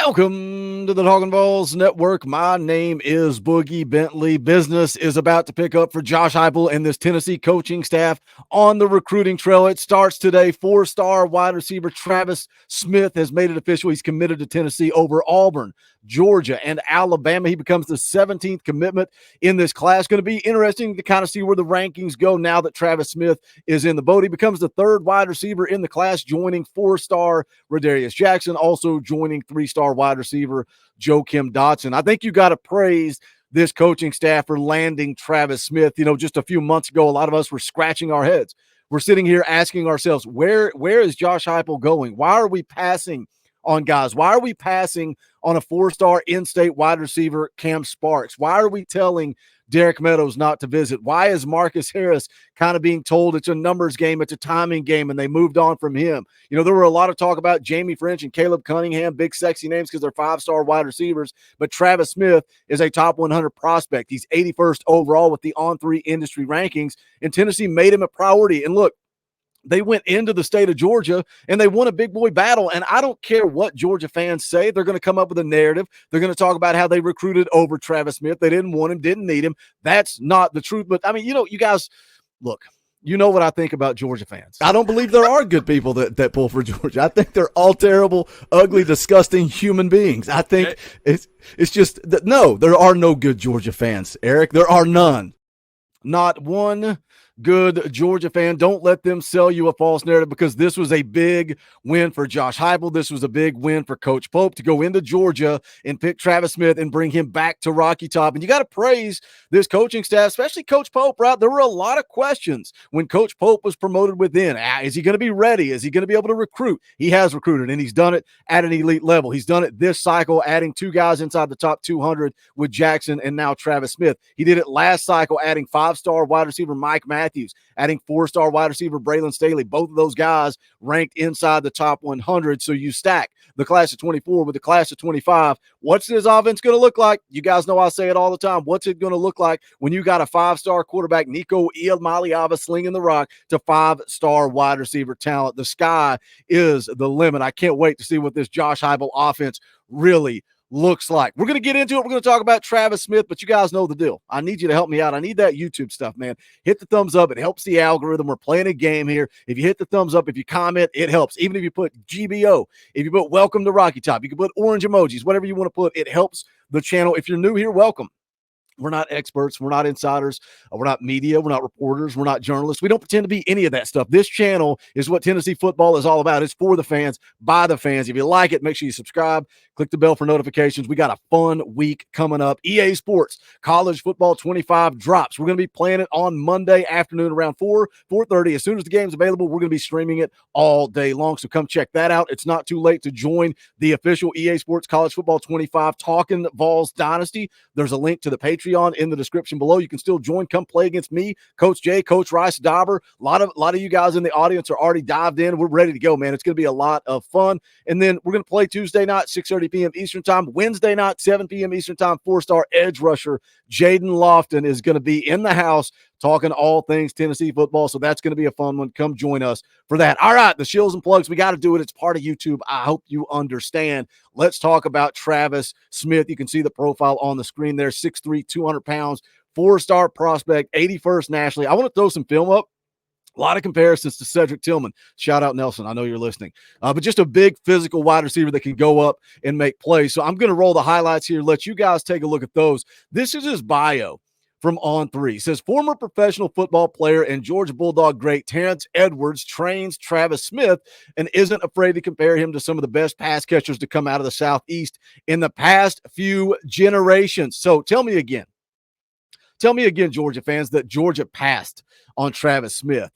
Welcome to the Talkin VAWLS Network. My name is Boogie Bentley. Business is about to pick up for Josh Heupel and this Tennessee coaching staff on the recruiting trail. It starts today. Four-star wide receiver Travis Smith has made it official. He's committed to Tennessee over Auburn, Georgia, and Alabama. He becomes the 17th commitment in this class. Going to be interesting to kind of see where the rankings go now that Travis Smith is in the boat. He becomes the third wide receiver in the class, joining four-star Radarius Jackson, also joining three-star wide receiver Joakim Dotson. I think you got to praise this coaching staff for landing Travis Smith. You know, just a few months ago, a lot of us were scratching our heads. We're sitting here asking ourselves, where is Josh Heupel going? Why are we passing on guys? Why are we passing on a four-star in-state wide receiver, Cam Sparks? Why are we telling Derek Meadows not to visit? Why is Marcus Harris kind of being told it's a numbers game, it's a timing game, and they moved on from him? You know, there were a lot of talk about Jamie French and Caleb Cunningham, big sexy names because they're five-star wide receivers, but Travis Smith is a top 100 prospect. He's 81st overall with the On3 industry rankings, and Tennessee made him a priority. And look, they went into the state of Georgia and they won a big boy battle. And I don't care what Georgia fans say. They're going to come up with a narrative. They're going to talk about how they recruited over Travis Smith. They didn't want him, didn't need him. That's not the truth. But I mean, you guys, look, you know what I think about Georgia fans. I don't believe there are good people that pull for Georgia. I think they're all terrible, ugly, disgusting human beings. I think it's just that, no, there are no good Georgia fans, Eric. There are none. Not one good Georgia fan. Don't let them sell you a false narrative, because this was a big win for Josh Heupel. This was a big win for Coach Pope to go into Georgia and pick Travis Smith and bring him back to Rocky Top. And you got to praise this coaching staff, especially Coach Pope, right? There were a lot of questions when Coach Pope was promoted within. Is he going to be ready? Is he going to be able to recruit? He has recruited, and he's done it at an elite level. He's done it this cycle, adding two guys inside the top 200 with Jackson and now Travis Smith. He did it last cycle, adding five-star wide receiver Mike Matthews, adding four-star wide receiver Braylon Staley. Both of those guys ranked inside the top 100. So you stack the class of 24 with the class of 25. What's this offense going to look like? You guys know I say it all the time. What's it going to look like when you got a five-star quarterback, Nico Iamaleava, slinging the rock, to five-star wide receiver talent? The sky is the limit. I can't wait to see what this Josh Heupel offense really looks like. We're going to get into it. We're going to talk about Travis Smith, but you guys know the deal. I need you to help me out. I need that YouTube stuff, man. Hit the thumbs up. It helps the algorithm. We're playing a game here. If you hit the thumbs up, if you comment, it helps. Even if you put GBO, if you put welcome to Rocky Top, you can put orange emojis, whatever you want to put. It helps the channel. If you're new here, welcome. We're not experts. We're not insiders. We're not media. We're not reporters. We're not journalists. We don't pretend to be any of that stuff. This channel is what Tennessee football is all about. It's for the fans, by the fans. If you like it, make sure you subscribe. Click the bell for notifications. We got a fun week coming up. EA Sports College Football 25 drops. We're going to be playing it on Monday afternoon around 4:30. As soon as the game's available, we're going to be streaming it all day long. So come check that out. It's not too late to join the official EA Sports College Football 25 Talkin VAWLS Dynasty. There's a link to the Patreon in the description below. You can still join. Come play against me, Coach Jay, Coach Rice Dauber. A lot of you guys in the audience are already dived in. We're ready to go, man. It's going to be a lot of fun. And then we're going to play Tuesday night, 6:30 p.m. Eastern time. Wednesday night, 7 p.m. Eastern time. Four-star edge rusher Jaden Lofton is going to be in the house talking all things Tennessee football. So that's going to be a fun one. Come join us for that. All right, the shills and plugs. We got to do it. It's part of YouTube. I hope you understand. Let's talk about Travis Smith. You can see the profile on the screen there. 6'3", 200 pounds, four-star prospect, 81st nationally. I want to throw some film up. A lot of comparisons to Cedric Tillman. Shout out, Nelson. I know you're listening. But just a big physical wide receiver that can go up and make plays. So I'm going to roll the highlights here. Let you guys take a look at those. This is his bio from On3. It says, former professional football player and Georgia Bulldog great Terrence Edwards trains Travis Smith and isn't afraid to compare him to some of the best pass catchers to come out of the Southeast in the past few generations. So tell me again, Georgia fans, that Georgia passed on Travis Smith.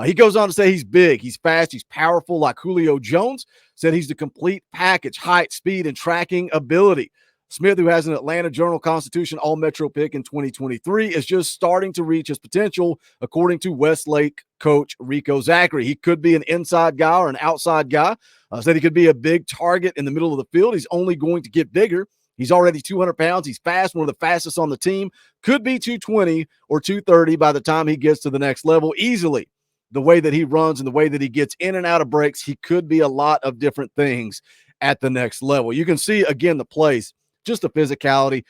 He goes on to say he's big, he's fast, he's powerful like Julio Jones. Said he's the complete package, height, speed, and tracking ability. Smith, who has an Atlanta Journal-Constitution All-Metro pick in 2023, is just starting to reach his potential, according to Westlake coach Rico Zachary. He could be an inside guy or an outside guy. Said he could be a big target in the middle of the field. He's only going to get bigger. He's already 200 pounds. He's fast, one of the fastest on the team. Could be 220 or 230 by the time he gets to the next level easily. The way that he runs and the way that he gets in and out of breaks, he could be a lot of different things at the next level. You can see, again, the plays, just the physicality,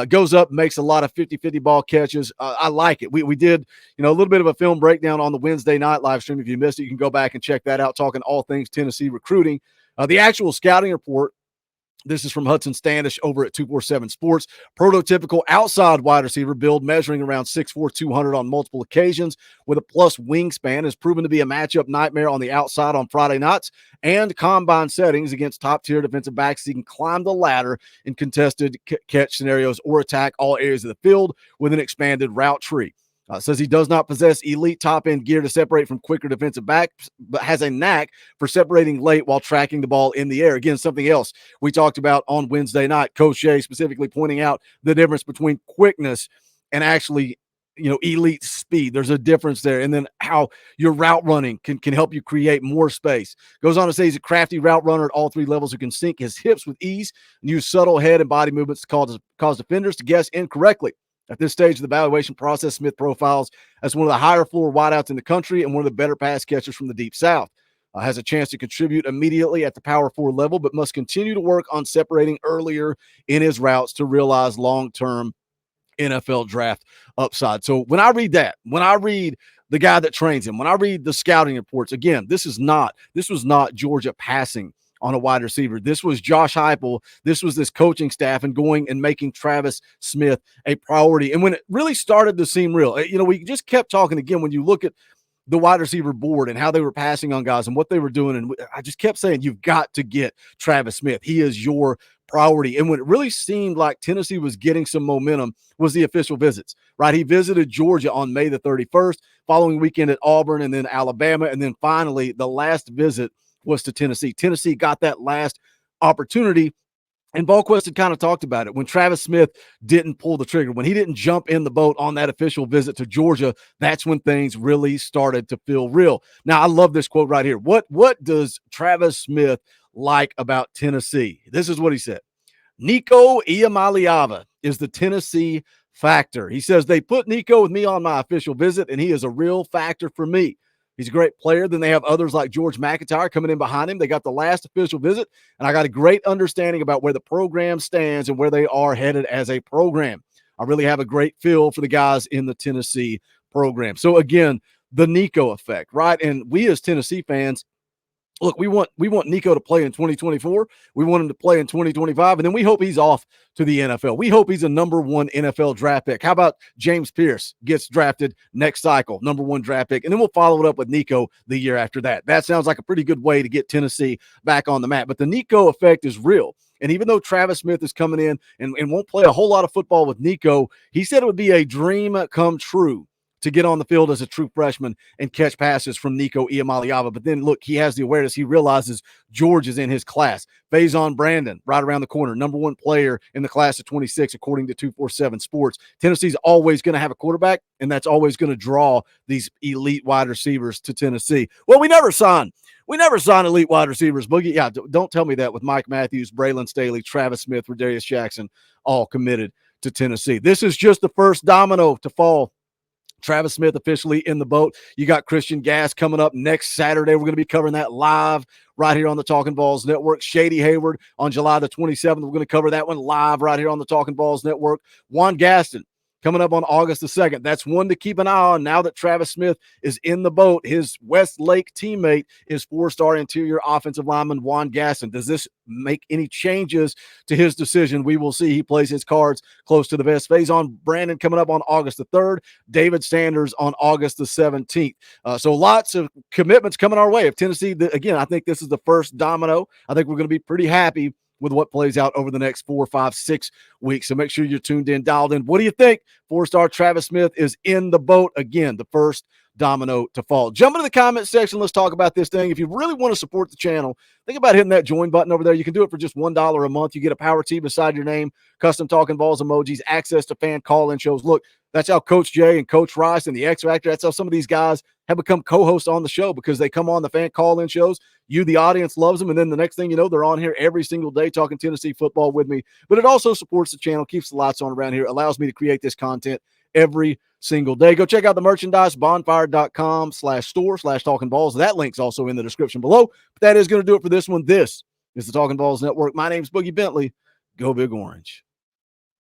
goes up, makes a lot of 50-50 ball catches. I like it. We did, a little bit of a film breakdown on the Wednesday night live stream. If you missed it, you can go back and check that out, talking all things Tennessee recruiting. The actual scouting report, this is from Hudson Standish over at 247 Sports. Prototypical outside wide receiver build, measuring around 6'4", 200 on multiple occasions, with a plus wingspan, has proven to be a matchup nightmare on the outside on Friday nights and combine settings against top-tier defensive backs. He can climb the ladder in contested catch scenarios or attack all areas of the field with an expanded route tree. Says he does not possess elite top-end gear to separate from quicker defensive backs, but has a knack for separating late while tracking the ball in the air. Again, something else we talked about on Wednesday night. Coach Shea specifically pointing out the difference between quickness and actually, elite speed. There's a difference there. And then how your route running can help you create more space. Goes on to say he's a crafty route runner at all three levels who can sink his hips with ease and use subtle head and body movements to cause defenders to guess incorrectly. At this stage of the evaluation process, Smith profiles as one of the higher floor wideouts in the country and one of the better pass catchers from the Deep South. Has a chance to contribute immediately at the Power 4 level, but must continue to work on separating earlier in his routes to realize long-term NFL draft upside. So when I read that, when I read the guy that trains him, when I read the scouting reports, again, this was not Georgia passing on a wide receiver. This was Josh Heupel. This was this coaching staff and going and making Travis Smith a priority. And when it really started to seem real, we just kept talking again, when you look at the wide receiver board and how they were passing on guys and what they were doing. And I just kept saying, you've got to get Travis Smith. He is your priority. And when it really seemed like Tennessee was getting some momentum was the official visits, right? He visited Georgia on May the 31st, following weekend at Auburn and then Alabama. And then finally, the last visit was to Tennessee. Tennessee got that last opportunity, and Volquest had kind of talked about it. When Travis Smith didn't pull the trigger, when he didn't jump in the boat on that official visit to Georgia, that's when things really started to feel real. Now, I love this quote right here. What does Travis Smith like about Tennessee? This is what he said. Nico Iamaleava is the Tennessee factor. He says, they put Nico with me on my official visit, and he is a real factor for me. He's a great player. Then they have others like George McIntyre coming in behind him. They got the last official visit, and I got a great understanding about where the program stands and where they are headed as a program. I really have a great feel for the guys in the Tennessee program. So, again, the Nico effect, right? And we as Tennessee fans, look, we want Nico to play in 2024. We want him to play in 2025, and then we hope he's off to the NFL. We hope he's a number one NFL draft pick. How about James Pierce gets drafted next cycle, number one draft pick, and then we'll follow it up with Nico the year after that. That sounds like a pretty good way to get Tennessee back on the map. But the Nico effect is real. And even though Travis Smith is coming in and won't play a whole lot of football with Nico, he said it would be a dream come true to get on the field as a true freshman and catch passes from Nico Iamaleava. But then, look, he has the awareness. He realizes George is in his class. Faison Brandon, right around the corner, number one player in the class of 26, according to 247 Sports. Tennessee's always going to have a quarterback, and that's always going to draw these elite wide receivers to Tennessee. Well, we never sign elite wide receivers, Boogie. Yeah, don't tell me that with Mike Matthews, Braylon Staley, Travis Smith, Rodarius Jackson, all committed to Tennessee. This is just the first domino to fall. Travis Smith officially in the boat. You got Christian Gass coming up next Saturday. We're going to be covering that live right here on the Talkin VAWLS Network. Shady Hayward on July the 27th. We're going to cover that one live right here on the Talkin VAWLS Network. Juan Gaston coming up on August the 2nd. That's one to keep an eye on now that Travis Smith is in the boat. His Westlake teammate is four-star interior offensive lineman Juan Gaston. Does this make any changes to his decision? We will see. He plays his cards close to the vest. Faison Brandon coming up on August the 3rd. David Sanders on August the 17th. So lots of commitments coming our way. If Tennessee, again, I think this is the first domino. I think we're going to be pretty happy with what plays out over the next 4, 5, 6 weeks. So make sure you're tuned in, dialed in. What do you think? Four-star Travis Smith is in the boat again, the first domino to fall. Jump into the comment section. Let's talk about this thing. If you really want to support the channel, think about hitting that join button over there. You can do it for just $1 a month. You get a power tee beside your name, custom Talkin VAWLS emojis, access to fan call-in shows. Look, that's how Coach Jay and Coach Rice and the X Factor, that's how some of these guys have become co-hosts on the show, because they come on the fan call-in shows. You, the audience, loves them, and then the next thing you know, they're on here every single day talking Tennessee football with me. But it also supports the channel, keeps the lights on around here, allows me to create this content every single day. Go check out the merchandise, bonfire.com/store/Talkin VAWLS. That link's also in the description below. But that is going to do it for this one. This It's the Talking Balls Network. My name's Boogie Bentley. Go Big Orange.